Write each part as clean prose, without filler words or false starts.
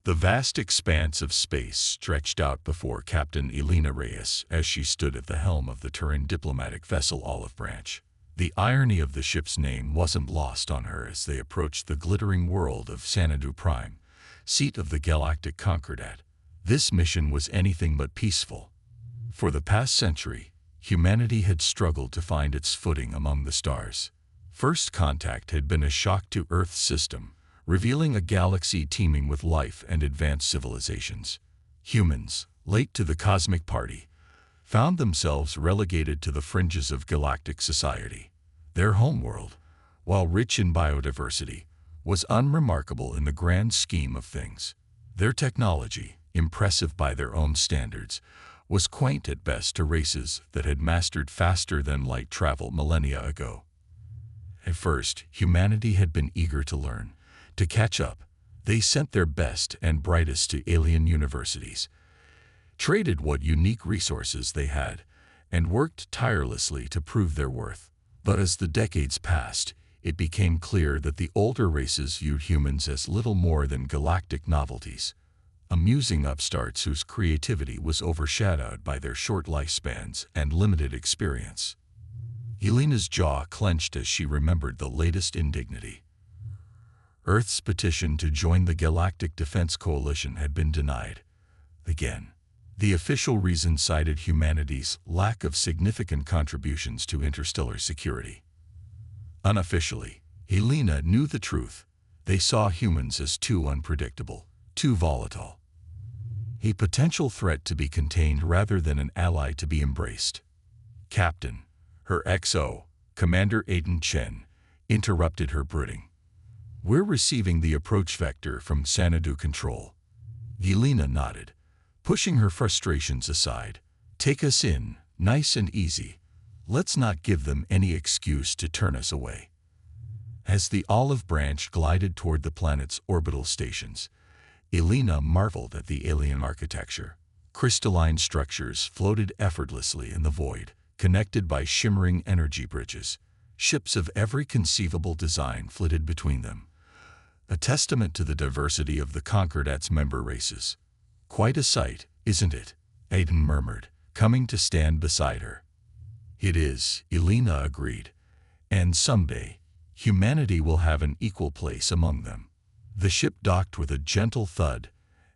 The vast expanse of space stretched out before Captain Elena Reyes as she stood at the helm of the Turan diplomatic vessel Olive Branch. The irony of the ship's name wasn't lost on her as they approached the glittering world of Xanadu Prime, seat of the Galactic Concordat. This mission was anything but peaceful. For the past century, humanity had struggled to find its footing among the stars. First contact had been a shock to Earth's system, revealing a galaxy teeming with life and advanced civilizations. Humans, late to the cosmic party, found themselves relegated to the fringes of galactic society. Their homeworld, while rich in biodiversity, was unremarkable in the grand scheme of things. Their technology, impressive by their own standards, was quaint at best to races that had mastered faster-than-light travel millennia ago. At first, humanity had been eager to learn. To catch up, they sent their best and brightest to alien universities, traded what unique resources they had, and worked tirelessly to prove their worth. But as the decades passed, it became clear that the older races viewed humans as little more than galactic novelties, amusing upstarts whose creativity was overshadowed by their short lifespans and limited experience. Elena's jaw clenched as she remembered the latest indignity. Earth's petition to join the Galactic Defense Coalition had been denied. Again, the official reason cited humanity's lack of significant contributions to interstellar security. Unofficially, Elena knew the truth. They saw humans as too unpredictable, too volatile. A potential threat to be contained rather than an ally to be embraced. Captain, her XO, Commander Aiden Chen, interrupted her brooding. "We're receiving the approach vector from Xanadu Control." Elena nodded, pushing her frustrations aside. "Take us in, nice and easy. Let's not give them any excuse to turn us away." As the Olive Branch glided toward the planet's orbital stations, Elena marveled at the alien architecture. Crystalline structures floated effortlessly in the void, connected by shimmering energy bridges. Ships of every conceivable design flitted between them, a testament to the diversity of the Concordat's member races. "Quite a sight, isn't it?" Aiden murmured, coming to stand beside her. "It is," Elena agreed, "and someday, humanity will have an equal place among them." The ship docked with a gentle thud,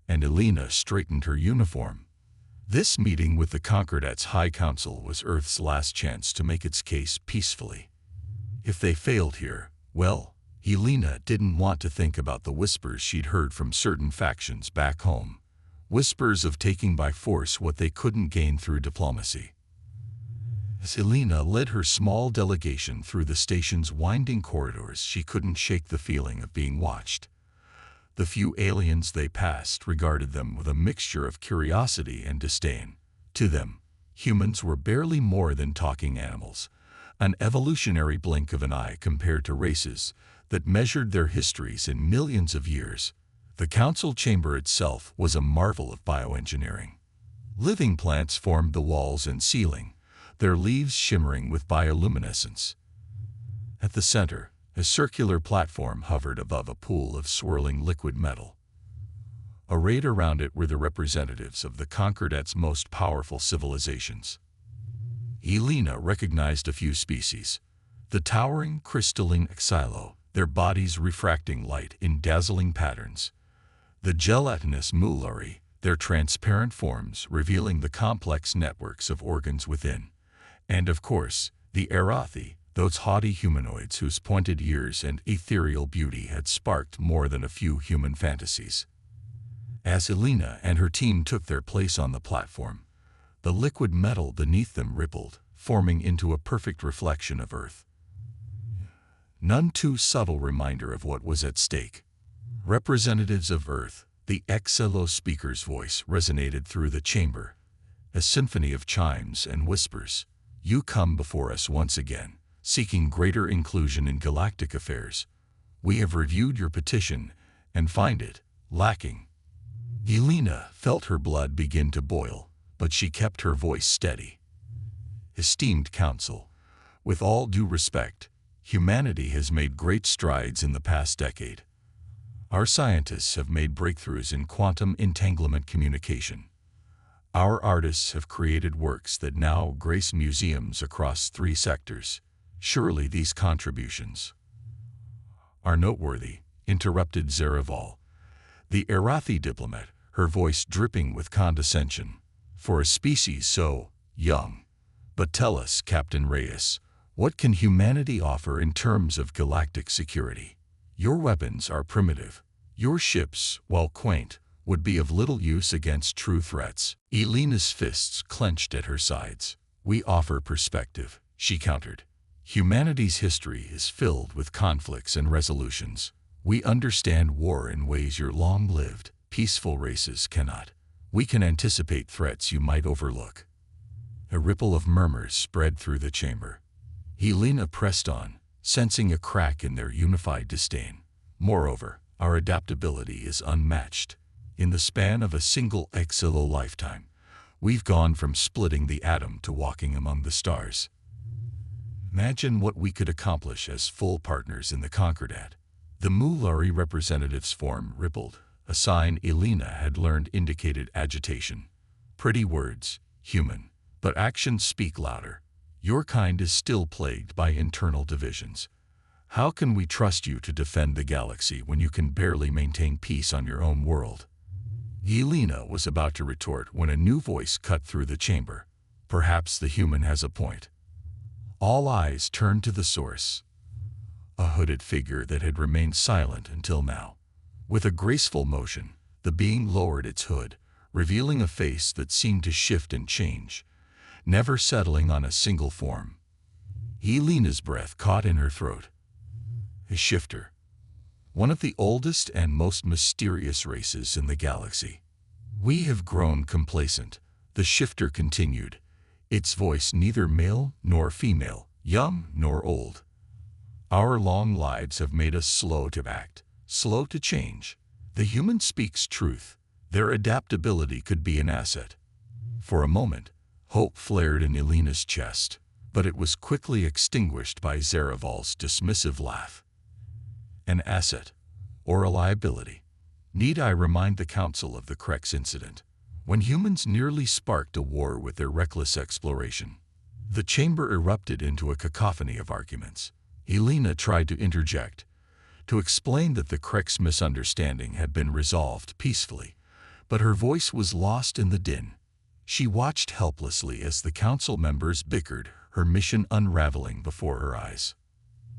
and Elena straightened her uniform. This meeting with the Concordat's High Council was Earth's last chance to make its case peacefully. If they failed here, well, Elena didn't want to think about the whispers she'd heard from certain factions back home. Whispers of taking by force what they couldn't gain through diplomacy. As Elena led her small delegation through the station's winding corridors, she couldn't shake the feeling of being watched. The few aliens they passed regarded them with a mixture of curiosity and disdain. To them, humans were barely more than talking animals, an evolutionary blink of an eye compared to races that measured their histories in millions of years. The council chamber itself was a marvel of bioengineering. Living plants formed the walls and ceiling, their leaves shimmering with bioluminescence. At the center, a circular platform hovered above a pool of swirling liquid metal. Arrayed around it were the representatives of the Concordat's most powerful civilizations. Elena recognized a few species: the towering crystalline Xylo, their bodies refracting light in dazzling patterns; the gelatinous Mullari, their transparent forms revealing the complex networks of organs within; and of course, the Arathi, those haughty humanoids whose pointed ears and ethereal beauty had sparked more than a few human fantasies. As Elena and her team took their place on the platform, the liquid metal beneath them rippled, forming into a perfect reflection of Earth. None too subtle reminder of what was at stake. Representatives of Earth, the Xylo speaker's voice resonated through the chamber, a symphony of chimes and whispers. "You come before us once again, seeking greater inclusion in galactic affairs. We have reviewed your petition and find it lacking." Elena felt her blood begin to boil, but she kept her voice steady. "Esteemed Council, with all due respect, humanity has made great strides in the past decade. Our scientists have made breakthroughs in quantum entanglement communication. Our artists have created works that now grace museums across 3 sectors. Surely these contributions are noteworthy, interrupted Zeraval, the Arathi diplomat, her voice dripping with condescension. For a species so young. But tell us, Captain Reyes, what can humanity offer in terms of galactic security? Your weapons are primitive. Your ships, while quaint, would be of little use against true threats. Elena's fists clenched at her sides. We offer perspective, she countered. Humanity's history is filled with conflicts and resolutions. We understand war in ways your long-lived, peaceful races cannot. We can anticipate threats you might overlook. A ripple of murmurs spread through the chamber. Elena pressed on, sensing a crack in their unified disdain. Moreover, our adaptability is unmatched. In the span of a single exilo lifetime, we've gone from splitting the atom to walking among the stars. Imagine what we could accomplish as full partners in the Concordat. The Mulari representative's form rippled, a sign Elena had learned indicated agitation. Pretty words, human, but actions speak louder. Your kind is still plagued by internal divisions. How can we trust you to defend the galaxy when you can barely maintain peace on your own world? Elena was about to retort when a new voice cut through the chamber. Perhaps the human has a point. All eyes turned to the source, a hooded figure that had remained silent until now. With a graceful motion, the being lowered its hood, revealing a face that seemed to shift and change, never settling on a single form. Elena's breath caught in her throat. A shifter, one of the oldest and most mysterious races in the galaxy. We have grown complacent, the shifter continued, its voice neither male nor female, young nor old. Our long lives have made us slow to act, slow to change. The human speaks truth. Their adaptability could be an asset. For a moment, hope flared in Elena's chest, but it was quickly extinguished by Zeraval's dismissive laugh. An asset, or a liability? Need I remind the Council of the Krex incident, when humans nearly sparked a war with their reckless exploration? The chamber erupted into a cacophony of arguments. Elena tried to interject, to explain that the Krex misunderstanding had been resolved peacefully, but her voice was lost in the din. She watched helplessly as the council members bickered, her mission unraveling before her eyes.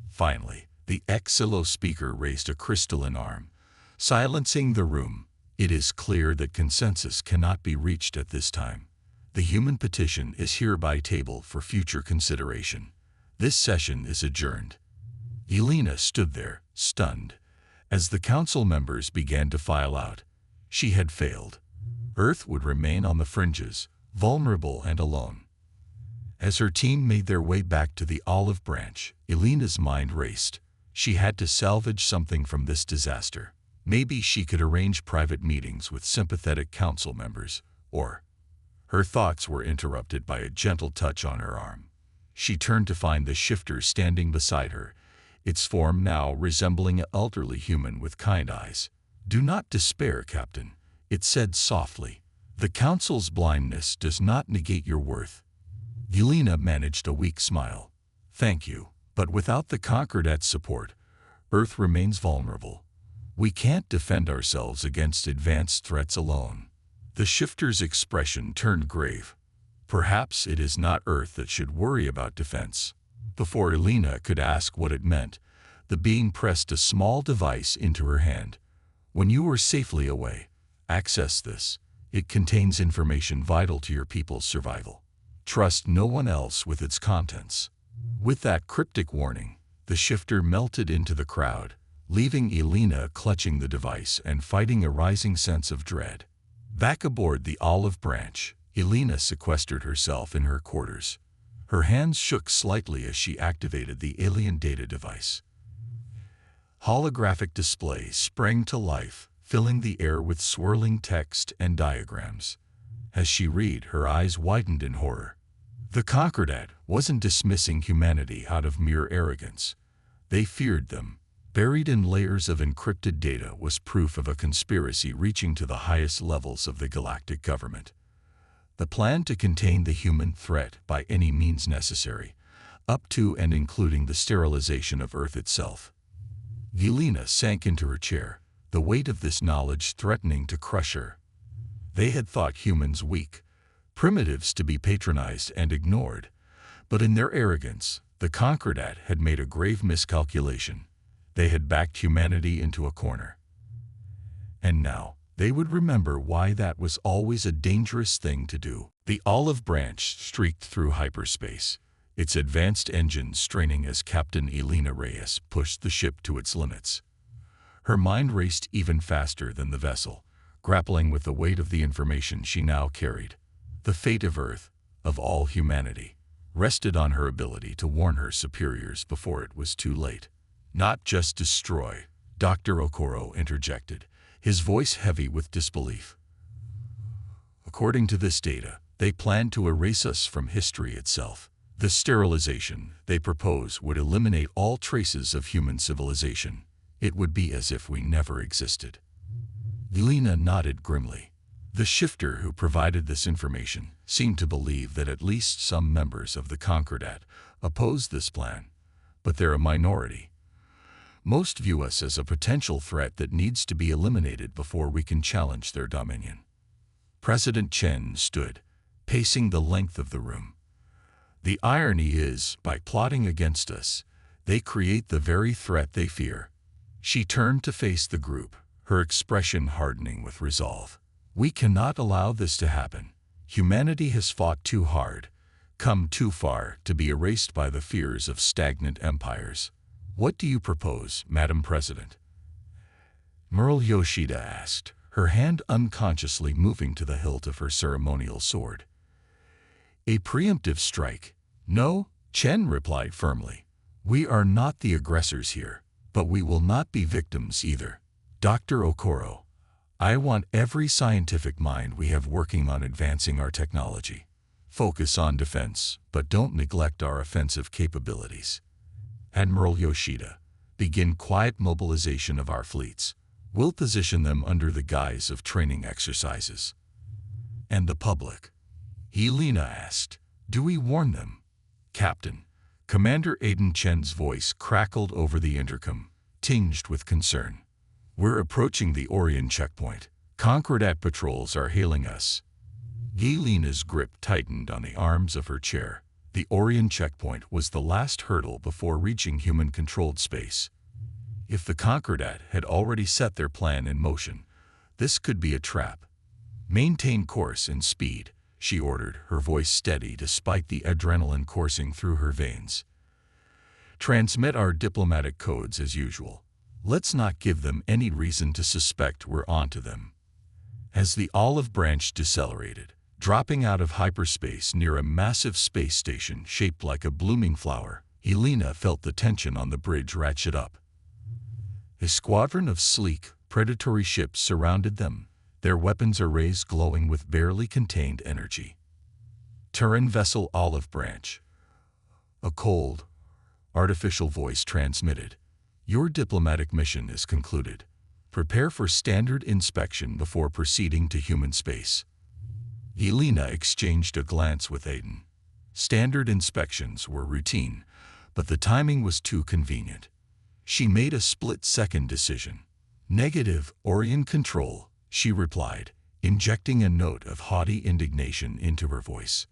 Finally, the Exilo speaker raised a crystalline arm, silencing the room. It is clear that consensus cannot be reached at this time. The human petition is hereby tabled for future consideration. This session is adjourned. Elena stood there, stunned, as the council members began to file out. She had failed. Earth would remain on the fringes, vulnerable and alone. As her team made their way back to the olive branch, Elena's mind raced. She had to salvage something from this disaster. Maybe she could arrange private meetings with sympathetic council members, or... Her thoughts were interrupted by a gentle touch on her arm. She turned to find the shifter standing beside her, its form now resembling an elderly human with kind eyes. "Do not despair, Captain," it said softly. "The Council's blindness does not negate your worth." Elena managed a weak smile. "Thank you, but without the Concordat's support, Earth remains vulnerable. We can't defend ourselves against advanced threats alone." The shifter's expression turned grave. Perhaps it is not Earth that should worry about defense. Before Elena could ask what it meant, the being pressed a small device into her hand. "When you are safely away, access this. It contains information vital to your people's survival. Trust no one else with its contents." With that cryptic warning, the shifter melted into the crowd, leaving Elena clutching the device and fighting a rising sense of dread. Back aboard the olive branch, Elena sequestered herself in her quarters. Her hands shook slightly as she activated the alien data device. Holographic displays sprang to life, filling the air with swirling text and diagrams. As she read, her eyes widened in horror. The Concordat wasn't dismissing humanity out of mere arrogance. They feared them. Buried in layers of encrypted data was proof of a conspiracy reaching to the highest levels of the galactic government. The plan to contain the human threat by any means necessary, up to and including the sterilization of Earth itself. Yelena sank into her chair, the weight of this knowledge threatening to crush her. They had thought humans weak, primitives to be patronized and ignored, but in their arrogance, the Concordat had made a grave miscalculation. They had backed humanity into a corner. And now, they would remember why that was always a dangerous thing to do. The olive branch streaked through hyperspace, its advanced engines straining as Captain Yelena Reyes pushed the ship to its limits. Her mind raced even faster than the vessel, grappling with the weight of the information she now carried. The fate of Earth, of all humanity, rested on her ability to warn her superiors before it was too late. Not just destroy, Dr. Okoro interjected, his voice heavy with disbelief. According to this data, they plan to erase us from history itself. The sterilization they propose would eliminate all traces of human civilization. It would be as if we never existed. Yelena nodded grimly. The shifter who provided this information seemed to believe that at least some members of the Concordat opposed this plan, but they're a minority. Most view us as a potential threat that needs to be eliminated before we can challenge their dominion. President Chen stood, pacing the length of the room. The irony is, by plotting against us, they create the very threat they fear. She turned to face the group, her expression hardening with resolve. We cannot allow this to happen. Humanity has fought too hard, come too far to be erased by the fears of stagnant empires. What do you propose, Madam President? Merle Yoshida asked, her hand unconsciously moving to the hilt of her ceremonial sword. A preemptive strike? No, Chen replied firmly. We are not the aggressors here, but we will not be victims either. Dr. Okoro, I want every scientific mind we have working on advancing our technology. Focus on defense, but don't neglect our offensive capabilities. Admiral Yoshida, begin quiet mobilization of our fleets. We'll position them under the guise of training exercises. And the public? Yelena asked. Do we warn them? Captain, Commander Aiden Chen's voice crackled over the intercom, tinged with concern. We're approaching the Orion checkpoint. Concordat patrols are hailing us. Yelena's grip tightened on the arms of her chair. The Orion checkpoint was the last hurdle before reaching human-controlled space. If the Concordat had already set their plan in motion, this could be a trap. Maintain course and speed, she ordered, her voice steady despite the adrenaline coursing through her veins. Transmit our diplomatic codes as usual. Let's not give them any reason to suspect we're onto them. As the olive branch decelerated, dropping out of hyperspace near a massive space station shaped like a blooming flower, Yelena felt the tension on the bridge ratchet up. A squadron of sleek, predatory ships surrounded them, their weapons arrays glowing with barely contained energy. Turin vessel Olive Branch. A cold, artificial voice transmitted. Your diplomatic mission is concluded. Prepare for standard inspection before proceeding to human space. Yelena exchanged a glance with Aiden. Standard inspections were routine, but the timing was too convenient. She made a split-second decision. Negative, Orion control, she replied, injecting a note of haughty indignation into her voice.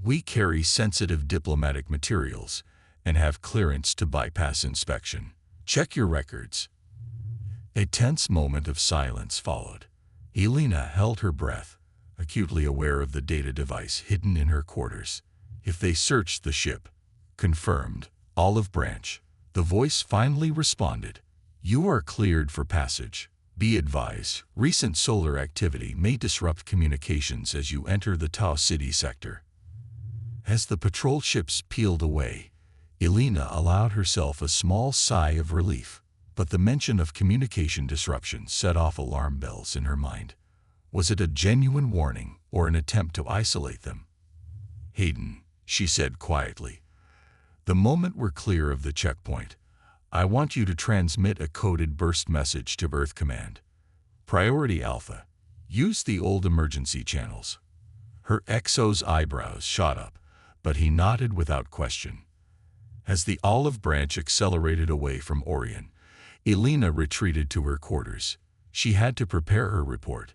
We carry sensitive diplomatic materials and have clearance to bypass inspection. Check your records. A tense moment of silence followed. Yelena held her breath, acutely aware of the data device hidden in her quarters. If they searched the ship, confirmed, Olive Branch, the voice finally responded. You are cleared for passage. Be advised, recent solar activity may disrupt communications as you enter the Tau City sector. As the patrol ships peeled away, Yelena allowed herself a small sigh of relief, but the mention of communication disruption set off alarm bells in her mind. Was it a genuine warning or an attempt to isolate them? Hayden, she said quietly, the moment we're clear of the checkpoint, I want you to transmit a coded burst message to Earth Command. Priority Alpha. Use the old emergency channels. Her XO's eyebrows shot up, but he nodded without question. As the olive branch accelerated away from Orion, Elena retreated to her quarters. She had to prepare her report,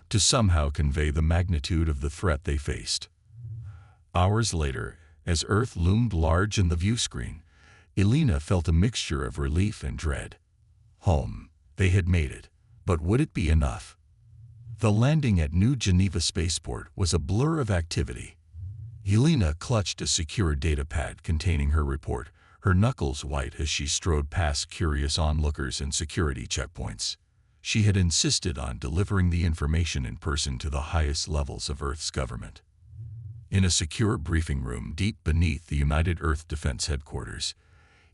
to somehow convey the magnitude of the threat they faced. Hours later, as Earth loomed large in the view screen, Elena felt a mixture of relief and dread. Home. They had made it. But would it be enough? The landing at New Geneva Spaceport was a blur of activity. Elena clutched a secure data pad containing her report, her knuckles white as she strode past curious onlookers and security checkpoints. She had insisted on delivering the information in person to the highest levels of Earth's government. In a secure briefing room deep beneath the United Earth Defense Headquarters,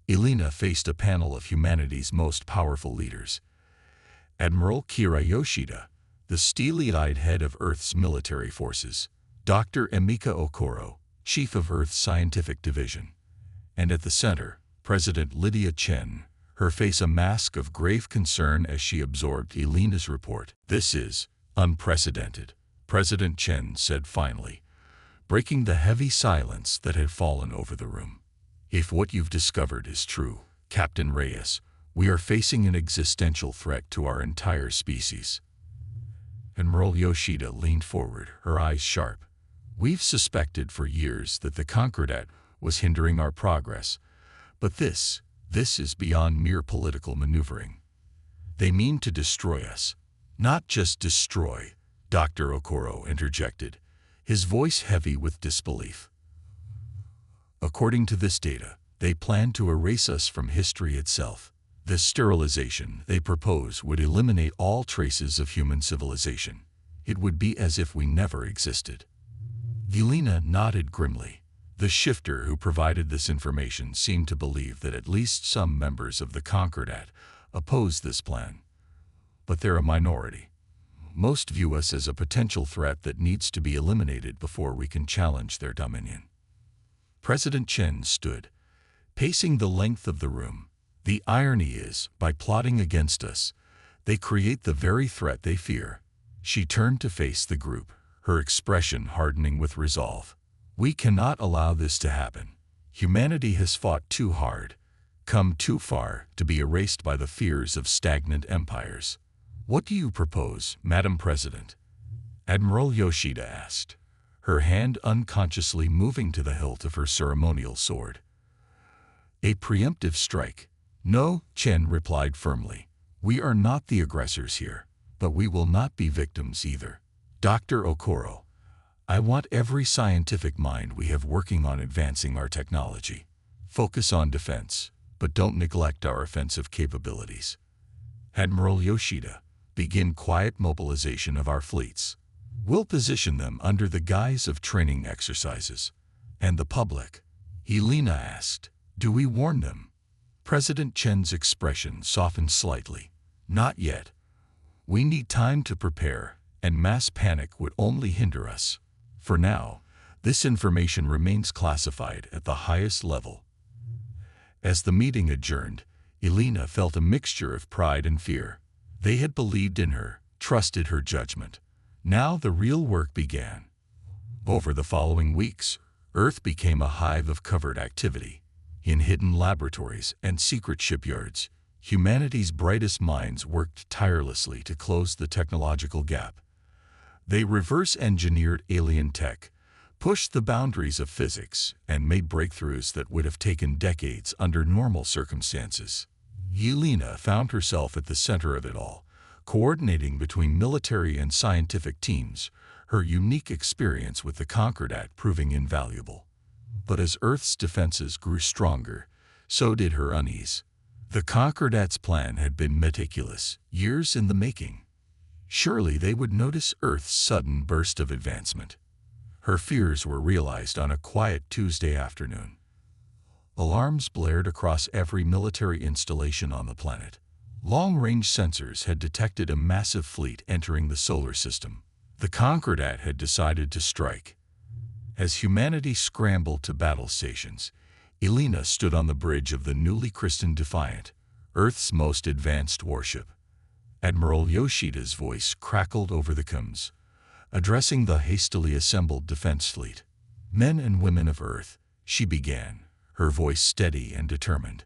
Elena faced a panel of humanity's most powerful leaders. Admiral Kira Yoshida, the steely-eyed head of Earth's military forces, Dr. Emeka Okoro, chief of Earth's scientific division, and at the center, President Lydia Chen, her face a mask of grave concern as she absorbed Elena's report. "This is unprecedented," President Chen said finally, breaking the heavy silence that had fallen over the room. "If what you've discovered is true, Captain Reyes, we are facing an existential threat to our entire species." Admiral Yoshida leaned forward, her eyes sharp. "We've suspected for years that the Concordat was hindering our progress, but this is beyond mere political maneuvering. They mean to destroy us." "Not just destroy," Dr. Okoro interjected, his voice heavy with disbelief. "According to this data, they plan to erase us from history itself. The sterilization they propose would eliminate all traces of human civilization. It would be as if we never existed." Elena nodded grimly. The shifter who provided this information seemed to believe that at least some members of the Concordat opposed this plan. But they're a minority. Most view us as a potential threat that needs to be eliminated before we can challenge their dominion. President Chen stood, pacing the length of the room. "The irony is, by plotting against us, they create the very threat they fear." She turned to face the group, her expression hardening with resolve. "We cannot allow this to happen. Humanity has fought too hard, come too far to be erased by the fears of stagnant empires." "What do you propose, Madam President?" Admiral Yoshida asked, her hand unconsciously moving to the hilt of her ceremonial sword. "A preemptive strike." "No," Chen replied firmly. "We are not the aggressors here, but we will not be victims either. Dr. Okoro, I want every scientific mind we have working on advancing our technology. Focus on defense, but don't neglect our offensive capabilities. Admiral Yoshida, begin quiet mobilization of our fleets. We'll position them under the guise of training exercises." "And the public?" Elena asked. "Do we warn them?" President Chen's expression softened slightly. "Not yet. We need time to prepare, and mass panic would only hinder us. For now, this information remains classified at the highest level." As the meeting adjourned, Elena felt a mixture of pride and fear. They had believed in her, trusted her judgment. Now the real work began. Over the following weeks, Earth became a hive of covert activity. In hidden laboratories and secret shipyards, humanity's brightest minds worked tirelessly to close the technological gap. They reverse-engineered alien tech, pushed the boundaries of physics, and made breakthroughs that would have taken decades under normal circumstances. Elena found herself at the center of it all, coordinating between military and scientific teams, her unique experience with the Concordat proving invaluable. But as Earth's defenses grew stronger, so did her unease. The Concordat's plan had been meticulous, years in the making. Surely they would notice Earth's sudden burst of advancement. Her fears were realized on a quiet Tuesday afternoon. Alarms blared across every military installation on the planet. Long-range sensors had detected a massive fleet entering the solar system. The Concordat had decided to strike. As humanity scrambled to battle stations, Elena stood on the bridge of the newly christened Defiant, Earth's most advanced warship. Admiral Yoshida's voice crackled over the comms, addressing the hastily assembled defense fleet. Men and women of Earth, she began, her voice steady and determined.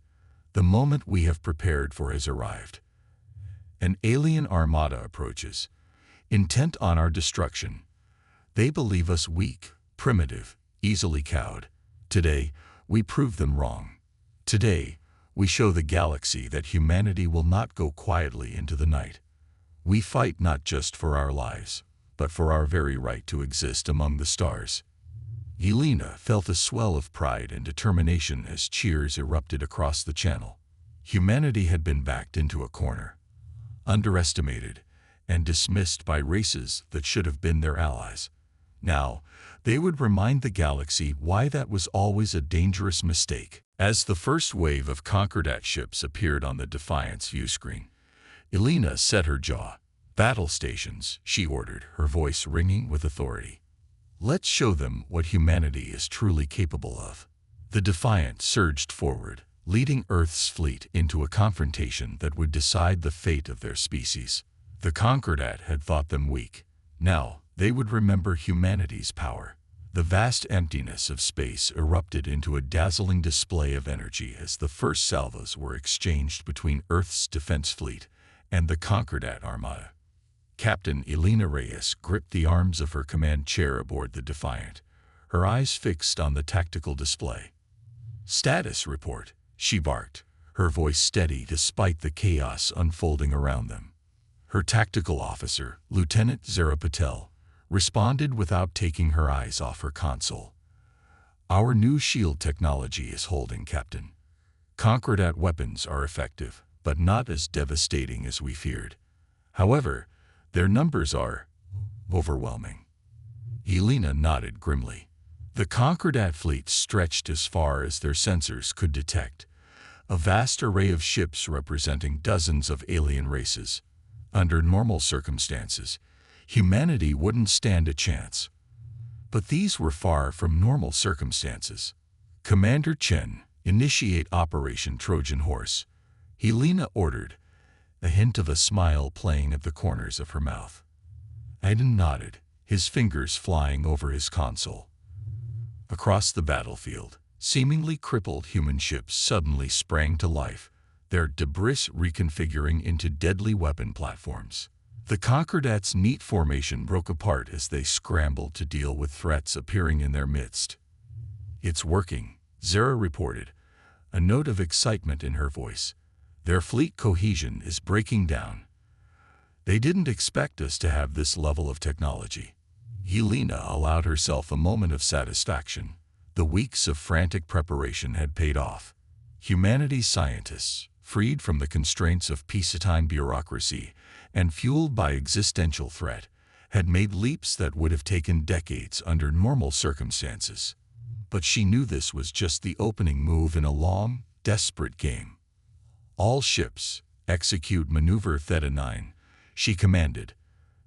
The moment we have prepared for has arrived. An alien armada approaches, intent on our destruction. They believe us weak, primitive, easily cowed. Today, we prove them wrong. Today, we show the galaxy that humanity will not go quietly into the night. We fight not just for our lives, but for our very right to exist among the stars. Yelena felt a swell of pride and determination as cheers erupted across the channel. Humanity had been backed into a corner, underestimated, and dismissed by races that should have been their allies. Now, they would remind the galaxy why that was always a dangerous mistake. As the first wave of Concordat ships appeared on the Defiance viewscreen, Yelena set her jaw. "Battle stations," she ordered, her voice ringing with authority. "Let's show them what humanity is truly capable of." The Defiant surged forward, leading Earth's fleet into a confrontation that would decide the fate of their species. The Concordat had thought them weak. Now, they would remember humanity's power. The vast emptiness of space erupted into a dazzling display of energy as the first salvos were exchanged between Earth's defense fleet and the Concordat armada. Captain Yelena Reyes gripped the arms of her command chair aboard the Defiant, her eyes fixed on the tactical display. "Status report," she barked, her voice steady despite the chaos unfolding around them. Her tactical officer, Lieutenant Zara Patel, responded without taking her eyes off her console. "Our new shield technology is holding, Captain. Concordat weapons are effective, but not as devastating as we feared. However, their numbers are overwhelming." Yelena nodded grimly. The Concordat fleet stretched as far as their sensors could detect, a vast array of ships representing dozens of alien races. Under normal circumstances, humanity wouldn't stand a chance. But these were far from normal circumstances. "Commander Chen, initiate Operation Trojan Horse," Yelena ordered, a hint of a smile playing at the corners of her mouth. Aiden nodded, his fingers flying over his console. Across the battlefield, seemingly crippled human ships suddenly sprang to life, their debris reconfiguring into deadly weapon platforms. The Concordat's neat formation broke apart as they scrambled to deal with threats appearing in their midst. "It's working," Zara reported, a note of excitement in her voice. "Their fleet cohesion is breaking down. They didn't expect us to have this level of technology." Yelena allowed herself a moment of satisfaction. The weeks of frantic preparation had paid off. Humanity's scientists, freed from the constraints of peacetime bureaucracy and fueled by existential threat, had made leaps that would have taken decades under normal circumstances. But she knew this was just the opening move in a long, desperate game. "All ships, execute Maneuver Theta 9, she commanded.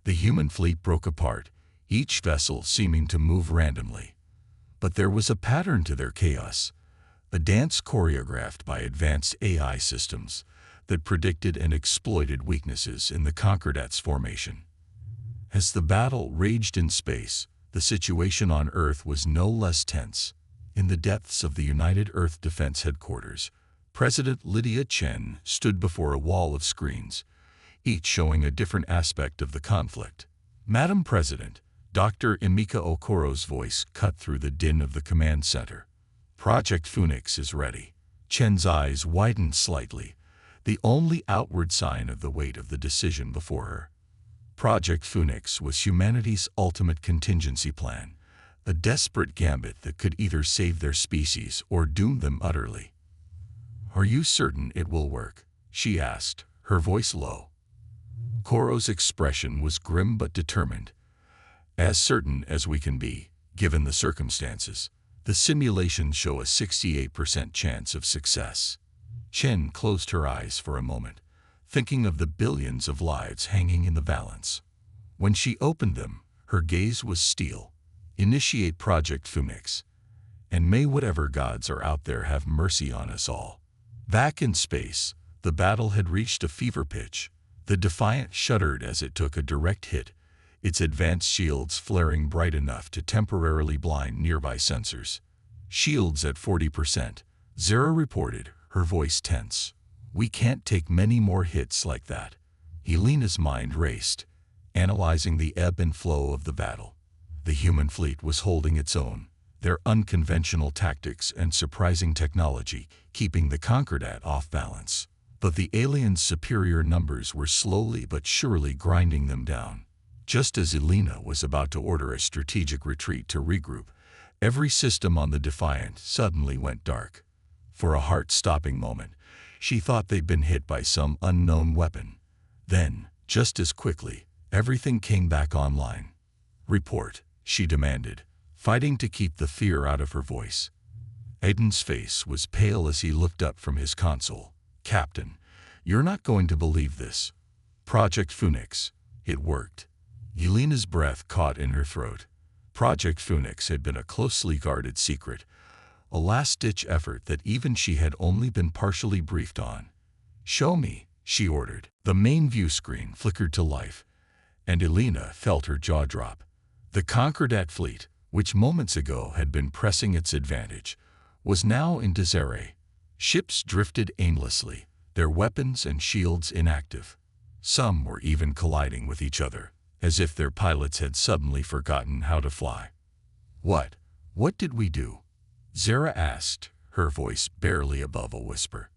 The human fleet broke apart, each vessel seeming to move randomly. But there was a pattern to their chaos, a dance choreographed by advanced AI systems that predicted and exploited weaknesses in the Concordat's formation. As the battle raged in space, the situation on Earth was no less tense. In the depths of the United Earth Defense Headquarters, President Lydia Chen stood before a wall of screens, each showing a different aspect of the conflict. "Madam President," Dr. Emeka Okoro's voice cut through the din of the command center. "Project Phoenix is ready." Chen's eyes widened slightly, the only outward sign of the weight of the decision before her. Project Phoenix was humanity's ultimate contingency plan, a desperate gambit that could either save their species or doom them utterly. "Are you certain it will work?" she asked, her voice low. Okoro's expression was grim but determined. "As certain as we can be, given the circumstances. The simulations show a 68% chance of success." Chen closed her eyes for a moment, thinking of the billions of lives hanging in the balance. When she opened them, her gaze was steel. "Initiate Project Phoenix, and may whatever gods are out there have mercy on us all." Back in space, The battle had reached a fever pitch. The Defiant shuddered as it took a direct hit, its advanced shields flaring bright enough to temporarily blind nearby sensors. "Shields at 40%, Zara reported, her voice tense. "We can't take many more hits like that." Elena's mind raced, analyzing the ebb and flow of the battle. The human fleet was holding its own, their unconventional tactics and surprising technology keeping the Concordat off balance. But the aliens' superior numbers were slowly but surely grinding them down. Just as Elena was about to order a strategic retreat to regroup, every system on the Defiant suddenly went dark. For a heart-stopping moment, she thought they'd been hit by some unknown weapon. Then, just as quickly, everything came back online. "Report," she demanded, fighting to keep the fear out of her voice. Aiden's face was pale as he looked up from his console. "Captain, you're not going to believe this. Project Phoenix. It worked." Elena's breath caught in her throat. Project Phoenix had been a closely guarded secret, a last-ditch effort that even she had only been partially briefed on. "Show me," she ordered. The main view screen flickered to life, and Elena felt her jaw drop. The Concordat fleet, which moments ago had been pressing its advantage, was now in disarray. Ships drifted aimlessly, their weapons and shields inactive. Some were even colliding with each other, as if their pilots had suddenly forgotten how to fly. What did we do?" Zara asked, her voice barely above a whisper.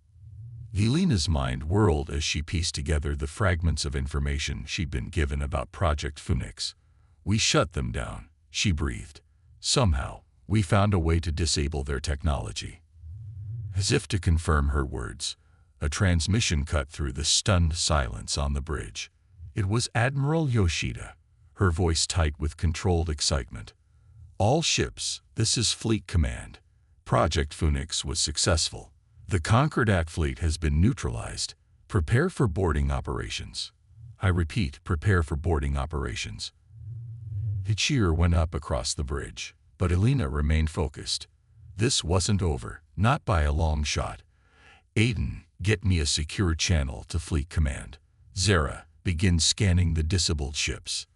Elena's mind whirled as she pieced together the fragments of information she'd been given about Project Phoenix. "We shut them down," she breathed. "Somehow, we found a way to disable their technology." As if to confirm her words, a transmission cut through the stunned silence on the bridge. It was Admiral Yoshida, her voice tight with controlled excitement. "All ships, this is Fleet Command. Project Phoenix was successful. The Concordat fleet has been neutralized. Prepare for boarding operations." I repeat, prepare for boarding operations. A cheer went up across the bridge, but Elena remained focused. This wasn't over, not by a long shot. "Aiden, get me a secure channel to Fleet Command. Zara, begin scanning the disabled ships.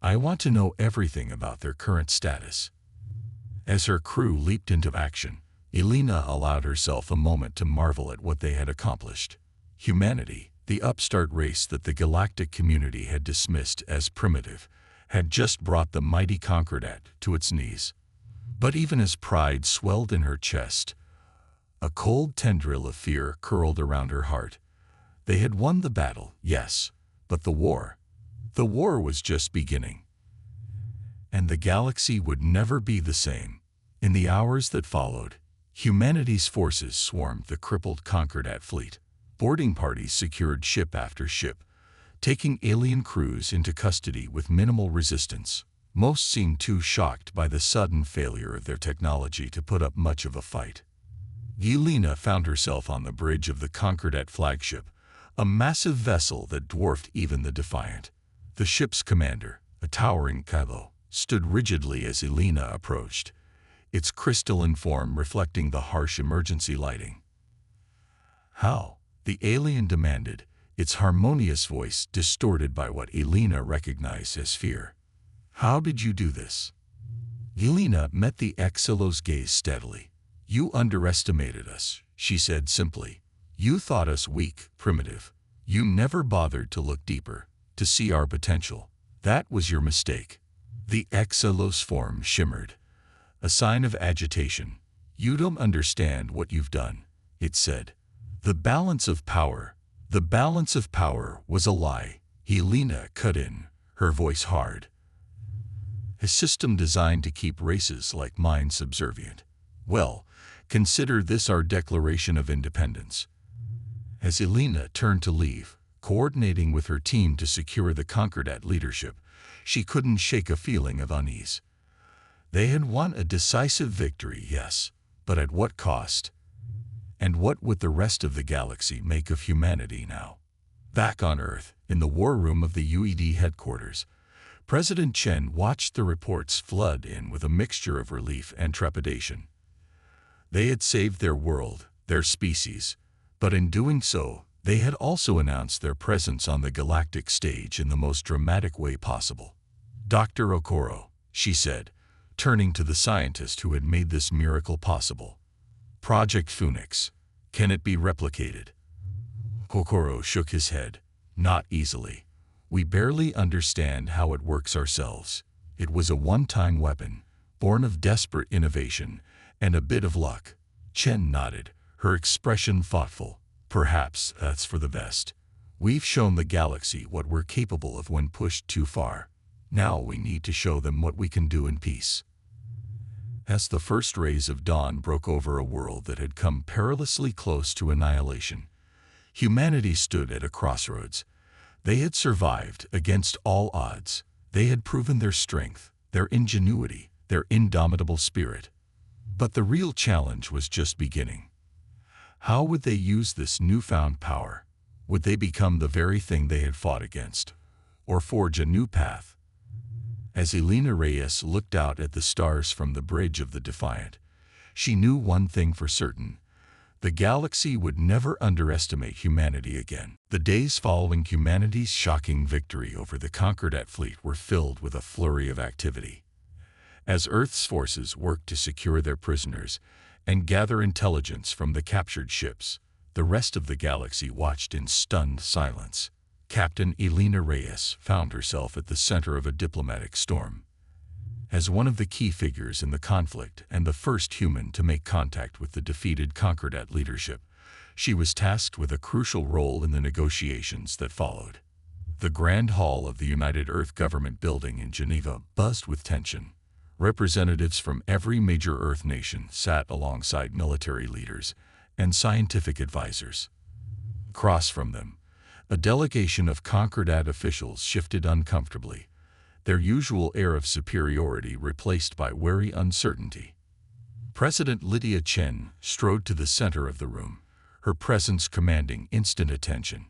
I want to know everything about their current status." As her crew leaped into action, Elena allowed herself a moment to marvel at what they had accomplished. Humanity, the upstart race that the galactic community had dismissed as primitive, had just brought the mighty Concordat to its knees. But even as pride swelled in her chest, a cold tendril of fear curled around her heart. They had won the battle, yes, but the war was just beginning. And the galaxy would never be the same. In the hours that followed, humanity's forces swarmed the crippled Concordat fleet. Boarding parties secured ship after ship, taking alien crews into custody with minimal resistance. Most seemed too shocked by the sudden failure of their technology to put up much of a fight. Elena found herself on the bridge of the Concordat flagship, a massive vessel that dwarfed even the Defiant. The ship's commander, a towering Kylo, stood rigidly as Elena approached, its crystalline form reflecting the harsh emergency lighting. "How?" the alien demanded, its harmonious voice distorted by what Elena recognized as fear. "How did you do this?" Elena met the Exilo's gaze steadily. "You underestimated us," she said simply. "You thought us weak, primitive. You never bothered to look deeper, to see our potential. That was your mistake." The Exilo's form shimmered, a sign of agitation. "You don't understand what you've done," it said. The balance of power was a lie." Elena cut in, her voice hard. "A system designed to keep races like mine subservient. Well, consider this our declaration of independence." As Elena turned to leave, coordinating with her team to secure the Concordat leadership, she couldn't shake a feeling of unease. They had won a decisive victory, yes, but at what cost? And what would the rest of the galaxy make of humanity now? Back on Earth, in the war room of the UED headquarters, President Chen watched the reports flood in with a mixture of relief and trepidation. They had saved their world, their species, but in doing so, They had also announced their presence on the galactic stage in the most dramatic way possible. "Dr. Okoro," she said, turning to the scientist who had made this miracle possible. "Project Phoenix. Can it be replicated?" Okoro shook his head. "Not easily. We barely understand how it works ourselves. It was a one-time weapon, born of desperate innovation and a bit of luck." Chen nodded, her expression thoughtful. "Perhaps that's for the best. We've shown the galaxy what we're capable of when pushed too far. Now we need to show them what we can do in peace." As the first rays of dawn broke over a world that had come perilously close to annihilation, humanity stood at a crossroads. They had survived against all odds. They had proven their strength, their ingenuity, their indomitable spirit. But the real challenge was just beginning. How would they use this newfound power? Would they become the very thing they had fought against, or forge a new path? As Elena Reyes looked out at the stars from the bridge of the Defiant, she knew one thing for certain. The galaxy would never underestimate humanity again. The days following humanity's shocking victory over the Concordat fleet were filled with a flurry of activity. As Earth's forces worked to secure their prisoners and gather intelligence from the captured ships, the rest of the galaxy watched in stunned silence. Captain Elena Reyes found herself at the center of a diplomatic storm. As one of the key figures in the conflict and the first human to make contact with the defeated Concordat leadership, she was tasked with a crucial role in the negotiations that followed. The Grand Hall of the United Earth Government building in Geneva buzzed with tension. Representatives from every major Earth nation sat alongside military leaders and scientific advisors. Across from them, a delegation of Concordat officials shifted uncomfortably, their usual air of superiority replaced by wary uncertainty. President Lydia Chen strode to the center of the room, her presence commanding instant attention.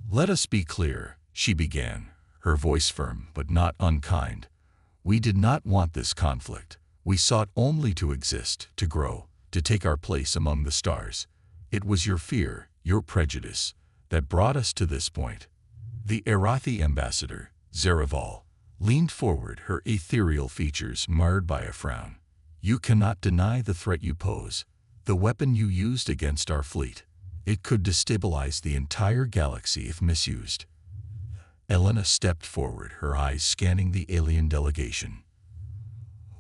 "Let us be clear," she began, her voice firm but not unkind. "We did not want this conflict. We sought only to exist, to grow, to take our place among the stars. It was your fear, your prejudice, that brought us to this point." The Arathi ambassador, Zeraval, leaned forward, her ethereal features marred by a frown. "You cannot deny the threat you pose, the weapon you used against our fleet. It could destabilize the entire galaxy if misused." Elena stepped forward, her eyes scanning the alien delegation.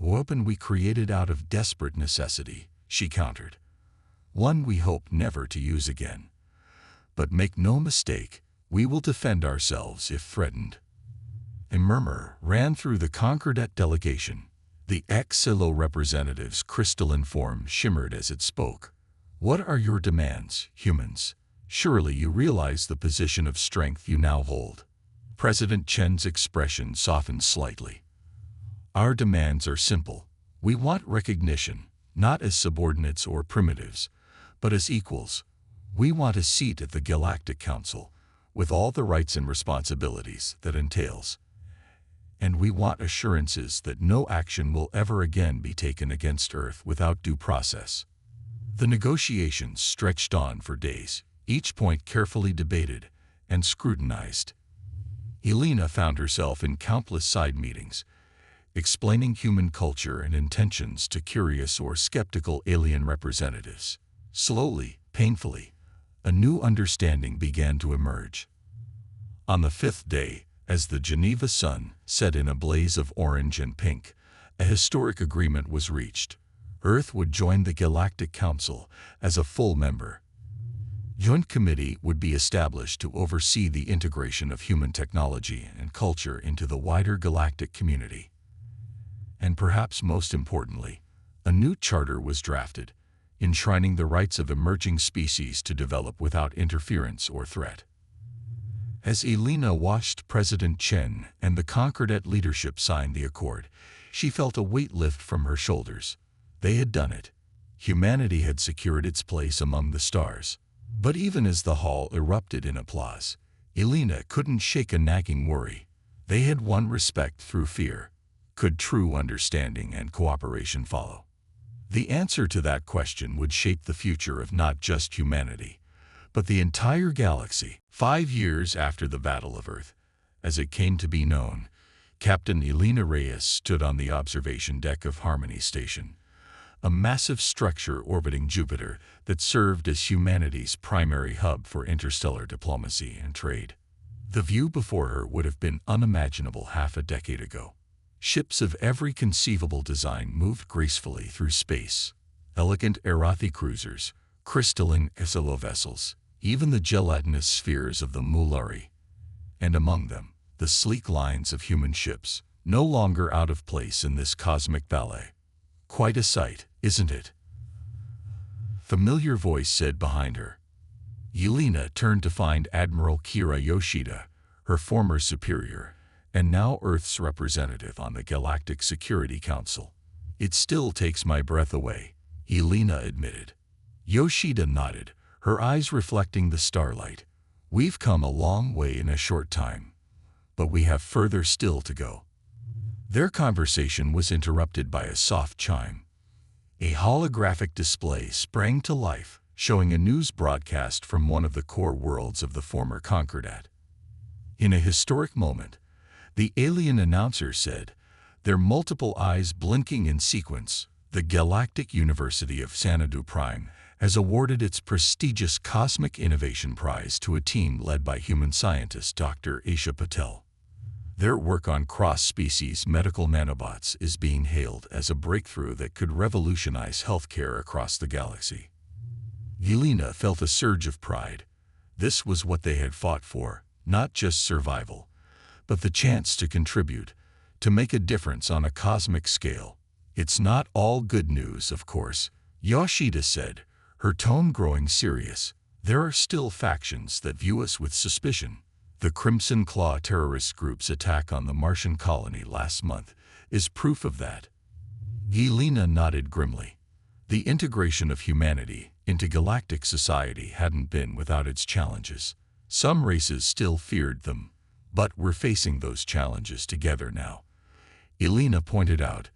"A weapon we created out of desperate necessity," she countered. "One we hope never to use again. But make no mistake, we will defend ourselves if threatened." A murmur ran through the Concordat delegation. The ex-Silo representative's crystalline form shimmered as it spoke. "What are your demands, humans? Surely you realize the position of strength you now hold." President Chen's expression softened slightly. "Our demands are simple. We want recognition, not as subordinates or primitives, but as equals. We want a seat at the Galactic Council, with all the rights and responsibilities that entails. And we want assurances that no action will ever again be taken against Earth without due process." The negotiations stretched on for days, each point carefully debated and scrutinized. Elena found herself in countless side meetings, explaining human culture and intentions to curious or skeptical alien representatives. Slowly, painfully, a new understanding began to emerge. On the fifth day, as the Geneva sun set in a blaze of orange and pink, a historic agreement was reached. Earth would join the Galactic Council as a full member. Joint committee would be established to oversee the integration of human technology and culture into the wider galactic community. And perhaps most importantly, a new charter was drafted, enshrining the rights of emerging species to develop without interference or threat. As Elena watched President Chen and the Concordat leadership sign the accord, she felt a weight lift from her shoulders. They had done it. Humanity had secured its place among the stars. But even as the hall erupted in applause, Elena couldn't shake a nagging worry. They had won respect through fear. Could true understanding and cooperation follow? The answer to that question would shape the future of not just humanity, but the entire galaxy. 5 years after the Battle of Earth, as it came to be known, Captain Elena Reyes stood on the observation deck of Harmony Station, a massive structure orbiting Jupiter that served as humanity's primary hub for interstellar diplomacy and trade. The view before her would have been unimaginable half a decade ago. Ships of every conceivable design moved gracefully through space. Elegant Arathi cruisers, crystalline Esilo vessels, even the gelatinous spheres of the Mulari. And among them, the sleek lines of human ships, no longer out of place in this cosmic ballet. Quite a sight, isn't it? Familiar voice said behind her. Elena turned to find Admiral Kira Yoshida, her former superior, and now Earth's representative on the Galactic Security Council. It still takes my breath away, Elena admitted. Yoshida nodded, her eyes reflecting the starlight. We've come a long way in a short time, but we have further still to go. Their conversation was interrupted by a soft chime. A holographic display sprang to life, showing a news broadcast from one of the core worlds of the former Concordat. In a historic moment, the alien announcer said, their multiple eyes blinking in sequence, the Galactic University of Xanadu Prime has awarded its prestigious Cosmic Innovation Prize to a team led by human scientist Dr. Aisha Patel. Their work on cross-species medical nanobots is being hailed as a breakthrough that could revolutionize healthcare across the galaxy. Elena felt a surge of pride. This was what they had fought for, not just survival, but the chance to contribute, to make a difference on a cosmic scale. It's not all good news, of course, Yoshida said, her tone growing serious. There are still factions that view us with suspicion. The Crimson Claw terrorist group's attack on the Martian colony last month is proof of that. Elena nodded grimly. The integration of humanity into galactic society hadn't been without its challenges. Some races still feared them, but we're facing those challenges together now. Elena pointed out,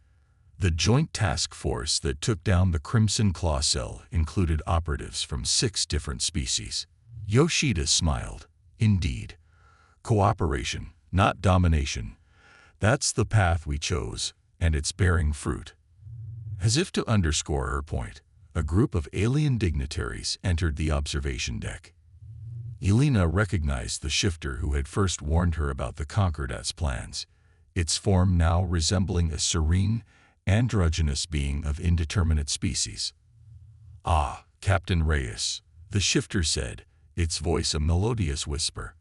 the joint task force that took down the Crimson Claw cell included operatives from 6 different species. Yoshida smiled. Indeed. Cooperation, not domination. That's the path we chose, and it's bearing fruit. As if to underscore her point, a group of alien dignitaries entered the observation deck. Elena recognized the shifter who had first warned her about the Concordat's plans, its form now resembling a serene, androgynous being of indeterminate species. Ah, Captain Reyes, the shifter said, its voice a melodious whisper.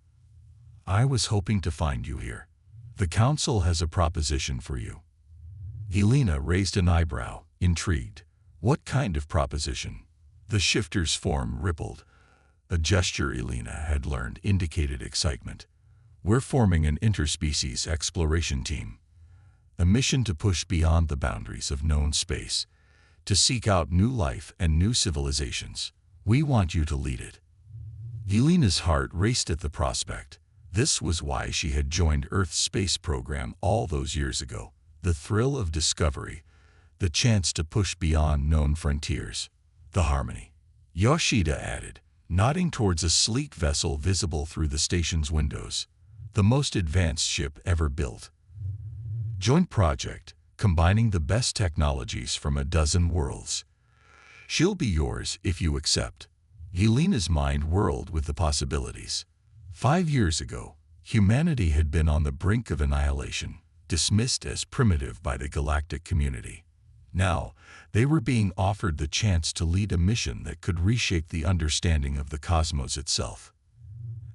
I was hoping to find you here. The council has a proposition for you. Elena raised an eyebrow, intrigued. What kind of proposition? The shifter's form rippled. A gesture Elena had learned indicated excitement. We're forming an interspecies exploration team. A mission to push beyond the boundaries of known space, to seek out new life and new civilizations. We want you to lead it. Elena's heart raced at the prospect. This was why she had joined Earth's space program all those years ago. The thrill of discovery, the chance to push beyond known frontiers. The Harmony, Yoshida added, nodding towards a sleek vessel visible through the station's windows. The most advanced ship ever built. Joint project, combining the best technologies from a dozen worlds. She'll be yours if you accept. Elena's mind whirled with the possibilities. 5 years ago, humanity had been on the brink of annihilation, dismissed as primitive by the galactic community. Now, they were being offered the chance to lead a mission that could reshape the understanding of the cosmos itself.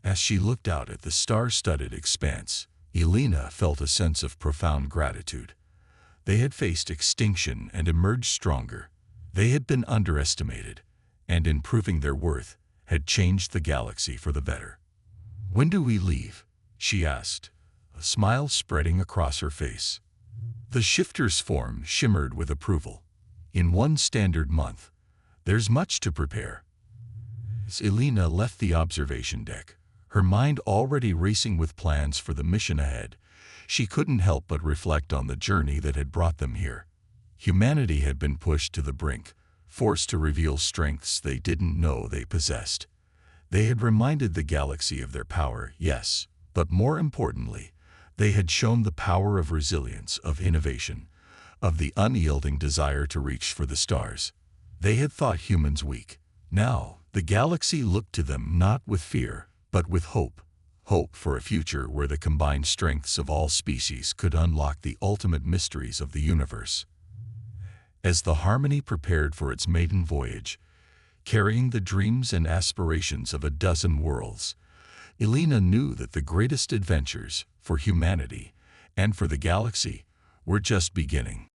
As she looked out at the star-studded expanse, Elena felt a sense of profound gratitude. They had faced extinction and emerged stronger. They had been underestimated, and in proving their worth, had changed the galaxy for the better. When do we leave? She asked, a smile spreading across her face. The shifter's form shimmered with approval. In 1 standard month. There's much to prepare. As Elena left the observation deck, her mind already racing with plans for the mission ahead, she couldn't help but reflect on the journey that had brought them here. Humanity had been pushed to the brink, forced to reveal strengths they didn't know they possessed. They had reminded the galaxy of their power, yes, but more importantly, they had shown the power of resilience, of innovation, of the unyielding desire to reach for the stars. They had thought humans weak. Now, the galaxy looked to them not with fear, but with hope. Hope for a future where the combined strengths of all species could unlock the ultimate mysteries of the universe. As the Harmony prepared for its maiden voyage, carrying the dreams and aspirations of a dozen worlds, Elena knew that the greatest adventures, for humanity and for the galaxy, were just beginning.